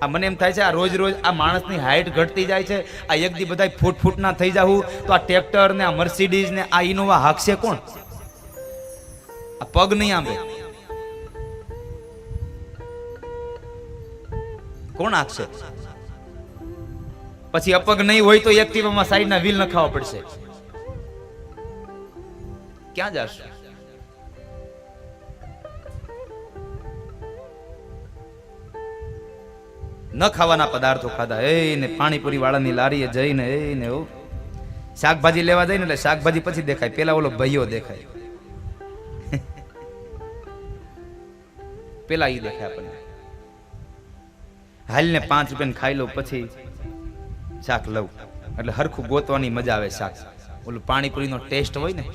આ મને એમ થાય છે આ રોજ રોજ આ માણસની હાઈટ ઘટતી જાય છે, આ એક દી બધા ફૂટ ના થઈ જાવું તો આ ટ્રેક્ટર ને આ મર્સિડીઝ ને આ ઇનોવા હાંકશે કોણ? આ પગ નહીં આંબે કોણ હાંકશે? પછી અપગ નહીં હોય તો એક્ટિવામાં સાઈડના વ્હીલ નખાવા પડશે. ક્યાં જશે? ન ખાવાના પદાર્થો ખાધા. ને પાણીપુરી વાળાની લારીએ જઈને ને શાકભાજી લેવા જઈને એટલે શાકભાજી પછી દેખાય, પેલા ઓલો ભાઈઓ દેખાય, પેલા ઈ દેખાય આપણને. હાલ ને 5 રૂપિયા ખાઈ લઉં પછી શાક લઉં એટલે હરખું ગોતવાની મજા આવે. શાક ઓલું પાણીપુરીનો ટેસ્ટ હોય ને